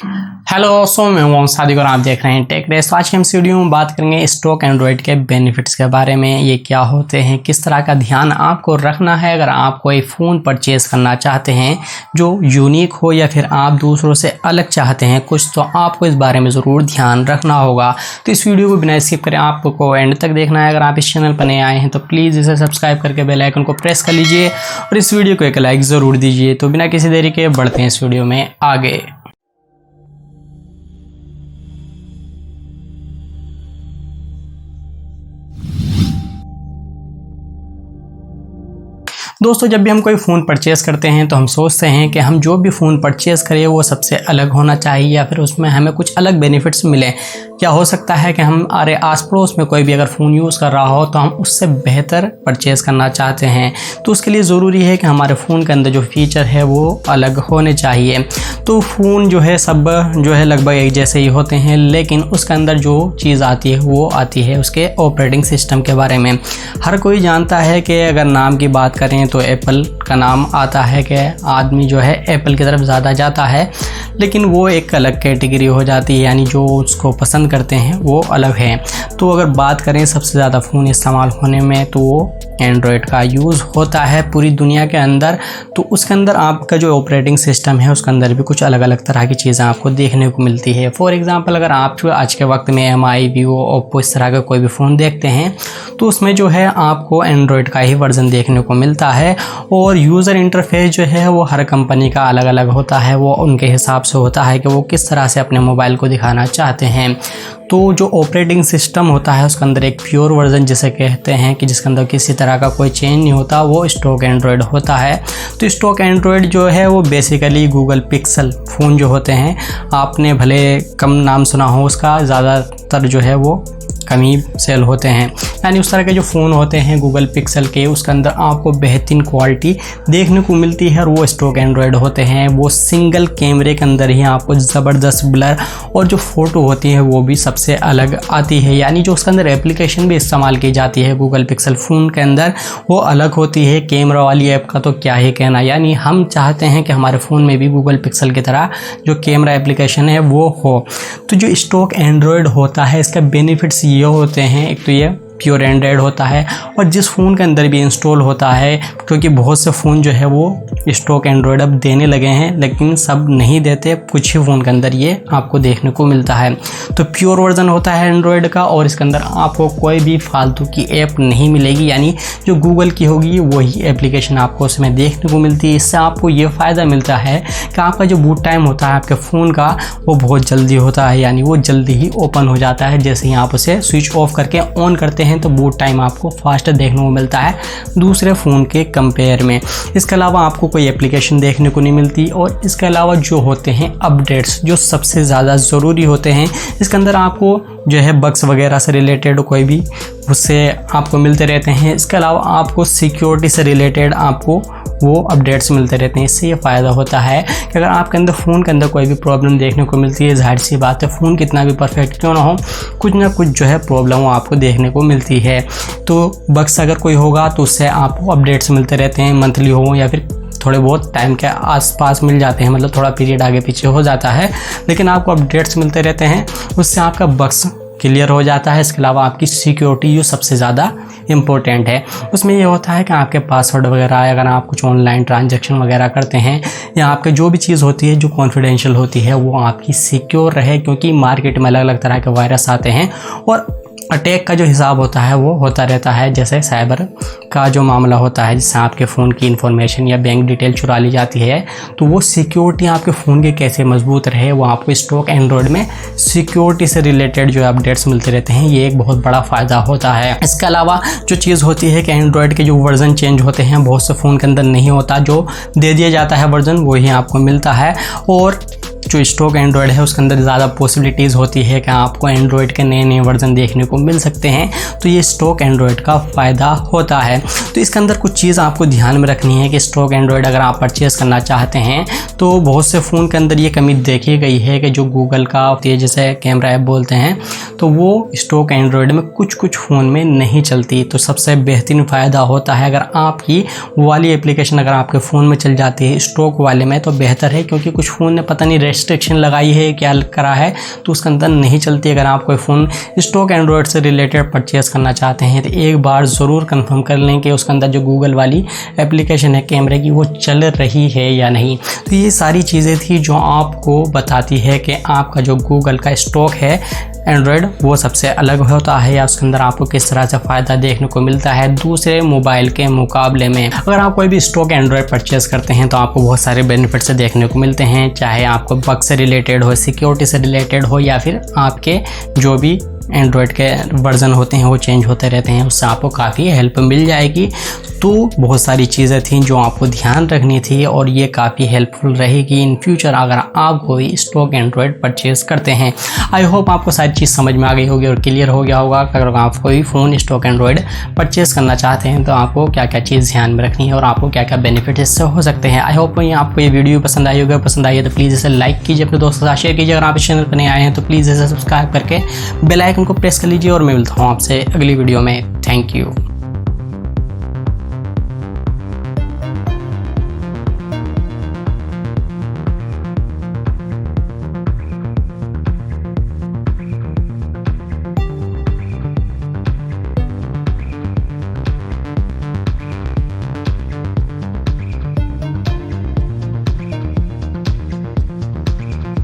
Hello दोस्तों, मैं हूं सादिक और आप देख रहे हैं टेक रेस। तो आज के हम इस वीडियो में बात करेंगे स्टॉक एंड्रॉयड के बेनिफिट्स के बारे में। ये क्या होते हैं, किस तरह का ध्यान आपको रखना है अगर आप कोई फ़ोन परचेज़ करना चाहते हैं जो यूनिक हो या फिर आप दूसरों से अलग चाहते हैं कुछ, तो आपको इस बारे में ज़रूर ध्यान रखना होगा। तो इस वीडियो को बिना स्किप करें आपको एंड तक देखना है। अगर आप इस चैनल पर नए आए हैं तो प्लीज़ इसे सब्सक्राइब करके बेल आइकन को प्रेस कर लीजिए और इस वीडियो को एक लाइक ज़रूर दीजिए। तो बिना किसी देरी के बढ़ते हैं इस वीडियो में आगे। दोस्तों, जब भी हम कोई फ़ोन परचेज़ करते हैं तो हम सोचते हैं कि हम जो भी फ़ोन परचेज़ करें वो सबसे अलग होना चाहिए या फिर उसमें हमें कुछ अलग बेनिफिट्स मिलें। क्या हो सकता है कि हमारे आस पड़ोस में कोई भी अगर फ़ोन यूज़ कर रहा हो तो हम उससे बेहतर परचेज़ करना चाहते हैं, तो उसके लिए ज़रूरी है कि हमारे फ़ोन के अंदर जो फ़ीचर है वो अलग होने चाहिए। तो फ़ोन जो है सब जो है लगभग एक जैसे ही होते हैं, लेकिन उसके अंदर जो चीज़ आती है वो आती है उसके ऑपरेटिंग सिस्टम के बारे में। हर कोई जानता है कि अगर नाम की बात करें तो एप्पल का नाम आता है कि आदमी जो है एप्पल की तरफ ज़्यादा जाता है, लेकिन वो एक अलग कैटेगरी हो जाती है, यानी जो उसको पसंद करते हैं वो अलग है। तो अगर बात करें सबसे ज़्यादा फ़ोन इस्तेमाल होने में तो वो एंड्रॉयड का यूज़ होता है पूरी दुनिया के अंदर। तो उसके अंदर आपका जो ऑपरेटिंग सिस्टम है उसके अंदर भी कुछ अलग अलग तरह की चीज़ें आपको देखने को मिलती है। फॉर एग्ज़ाम्पल, अगर आप आज के वक्त में MI, Vivo, Oppo इस तरह का कोई भी फ़ोन देखते हैं तो उसमें जो है आपको एंड्रॉयड का ही वर्ज़न देखने को मिलता है और यूज़र इंटरफेस जो है वो हर कंपनी का अलग अलग होता है। वो उनके हिसाब से होता है कि वो किस तरह से अपने मोबाइल को दिखाना चाहते हैं। तो जो ऑपरेटिंग सिस्टम होता है उसके अंदर एक प्योर वर्जन जिसे कहते हैं कि जिसके अंदर किसी तरह का कोई चेंज नहीं होता, वो स्टॉक एंड्रॉयड होता है। तो स्टॉक एंड्रॉयड जो है वो बेसिकली गूगल पिक्सल फ़ोन जो होते हैं, आपने भले कम नाम सुना हो उसका, ज़्यादातर जो है वो कम ही सेल होते हैं। यानी उस तरह के जो फ़ोन होते हैं गूगल पिक्सल के, उसके अंदर आपको बेहतरीन क्वालिटी देखने को मिलती है और वो स्टॉक एंड्रॉयड होते हैं। वो सिंगल कैमरे के अंदर ही आपको ज़बरदस्त ब्लर और जो फ़ोटो होती है वो भी सबसे अलग आती है। यानी जो उसके अंदर एप्लीकेशन भी इस्तेमाल की जाती है गूगल पिक्सल फ़ोन के अंदर वो अलग होती है। कैमरा वाली ऐप का तो क्या ही कहना, यानी हम चाहते हैं कि हमारे फ़ोन में भी गूगल पिक्सल की तरह जो कैमरा एप्लीकेशन है वो हो। तो जो स्टॉक एंड्रॉयड होता है इसका बेनिफिट्स ये होते हैं, एक तो ये प्योर एंड्रॉयड होता है और जिस फ़ोन के अंदर भी इंस्टॉल होता है, क्योंकि बहुत से फ़ोन जो है वो स्टॉक एंड्रॉयड अब देने लगे हैं लेकिन सब नहीं देते, कुछ ही फ़ोन के अंदर ये आपको देखने को मिलता है। तो प्योर वर्जन होता है एंड्रॉयड का और इसके अंदर आपको कोई भी फालतू की ऐप नहीं मिलेगी, यानी जो गूगल की होगी वही एप्लीकेशन आपको उसमें देखने को मिलती है। इससे आपको ये फ़ायदा मिलता है कि आपका जो बूट टाइम होता है आपके फ़ोन का वो बहुत जल्दी होता है, यानी वो जल्दी ही ओपन हो जाता है। जैसे ही आप उसे स्विच ऑफ करके ऑन करते हैं तो बूट टाइम आपको फास्ट देखने को मिलता है दूसरे फ़ोन के कंपेयर में। इसके अलावा आपको कोई एप्लीकेशन देखने को नहीं मिलती और इसके अलावा जो होते हैं अपडेट्स जो सबसे ज़्यादा ज़रूरी होते हैं, इसके अंदर आपको जो है बग्स वगैरह से रिलेटेड कोई भी उससे आपको मिलते रहते हैं। इसके अलावा आपको सिक्योरिटी से रिलेटेड आपको वो अपडेट्स मिलते रहते हैं। इससे ये फ़ायदा होता है कि अगर आपके अंदर फ़ोन के अंदर कोई भी प्रॉब्लम देखने को मिलती है, जाहिर सी बात है फ़ोन कितना भी परफेक्ट क्यों ना हो, कुछ ना कुछ जो है प्रॉब्लम आपको देखने को मिलती है। तो बग्स अगर कोई होगा तो उससे आपको अपडेट्स मिलते रहते हैं, मंथली हो या फिर थोड़े बहुत टाइम के आसपास मिल जाते हैं, मतलब थोड़ा पीरियड आगे पीछे हो जाता है, लेकिन आपको अपडेट्स मिलते रहते हैं, उससे आपका बग्स क्लियर हो जाता है। इसके अलावा आपकी सिक्योरिटी जो सबसे ज़्यादा इम्पोर्टेंट है, उसमें ये होता है कि आपके पासवर्ड वगैरह, अगर आप कुछ ऑनलाइन ट्रांजैक्शन वगैरह करते हैं या आपके जो भी चीज़ होती है जो कॉन्फिडेंशियल होती है वो आपकी सिक्योर रहे, क्योंकि मार्केट में अलग अलग तरह के वायरस आते हैं और अटैक का जो हिसाब होता है वो होता रहता है। जैसे साइबर का जो मामला होता है जिससे आपके फ़ोन की इन्फॉर्मेशन या बैंक डिटेल चुरा ली जाती है, तो वो सिक्योरिटी आपके फ़ोन के कैसे मजबूत रहे वो आपको स्टॉक एंड्रॉयड में सिक्योरिटी से रिलेटेड जो अपडेट्स मिलते रहते हैं, ये एक बहुत बड़ा फ़ायदा होता है। इसके अलावा जो चीज़ होती है कि एंड्रॉयड के जो वर्जन चेंज होते हैं बहुत से फ़ोन के अंदर नहीं होता, जो दे दिया जाता है वर्जन वही आपको मिलता है। और जो स्टॉक एंड्रॉयड है उसके अंदर ज़्यादा पॉसिबिलिटीज़ होती है कि आपको एंड्रॉयड के नए नए वर्जन देखने को मिल सकते हैं, तो ये स्टॉक एंड्रॉयड का फ़ायदा होता है। तो इसके अंदर कुछ चीज़ आपको ध्यान में रखनी है कि स्टॉक एंड्रॉयड अगर आप परचेज़ करना चाहते हैं तो बहुत से फ़ोन के अंदर ये कमी देखी गई है कि जो गूगल का होती है जैसे कैमरा ऐप बोलते हैं, तो वो स्टॉक एंड्रॉयड में कुछ कुछ फ़ोन में नहीं चलती। तो सबसे बेहतरीन फ़ायदा होता है अगर आपकी वो वाली एप्लीकेशन अगर आपके फ़ोन में चल जाती है स्टॉक वाले में तो बेहतर है, क्योंकि कुछ फ़ोन ने पता नहीं रेस्ट्रिक्शन लगाई है, क्या करा है, तो उसके अंदर नहीं चलती। अगर आप कोई फ़ोन स्टॉक एंड्रॉयड से रिलेटेड परचेज़ करना चाहते हैं तो एक बार ज़रूर कंफर्म कर लें कि उसके अंदर जो गूगल वाली एप्लीकेशन है कैमरे की वो चल रही है या नहीं। तो ये सारी चीज़ें थी जो आपको बताती है कि आपका जो गूगल का स्टॉक है एंड्रॉयड वो सबसे अलग होता है या उसके अंदर आपको किस तरह से फ़ायदा देखने को मिलता है दूसरे मोबाइल के मुकाबले में। अगर आप कोई भी स्टॉक एंड्रॉयड परचेज़ करते हैं तो आपको बहुत सारे बेनिफिट्स देखने को मिलते हैं, चाहे आपको बग से रिलेटेड हो, सिक्योरिटी से रिलेटेड हो, या फिर आपके जो भी एंड्रॉयड के वर्जन होते हैं वो चेंज होते रहते हैं, उससे आपको काफ़ी हेल्प मिल जाएगी। तो बहुत सारी चीज़ें थी जो आपको ध्यान रखनी थी और ये काफ़ी हेल्पफुल रहेगी इन फ्यूचर अगर आप कोई स्टॉक एंड्रॉयड परचेज़ करते हैं। आई होप आपको सारी चीज़ समझ में आ गई होगी और क्लियर हो गया होगा कि अगर आप कोई फ़ोन स्टॉक एंड्रॉयड परचेज़ करना चाहते हैं तो आपको क्या क्या चीज़ ध्यान में रखनी है और आपको क्या क्या बेनिफिट इससे हो सकते हैं। आई होप आपको ये वीडियो पसंद आई होगी, पसंद आई है तो प्लीज़ इसे लाइक कीजिए, अपने दोस्तों के साथ शेयर कीजिए। अगर आप इस चैनल पर नए आए हैं तो प्लीज़ इसे सब्सक्राइब करके बेल आइकन को प्रेस कर लीजिए और मैं मिलता हूँ आपसे अगली वीडियो में। Thank you.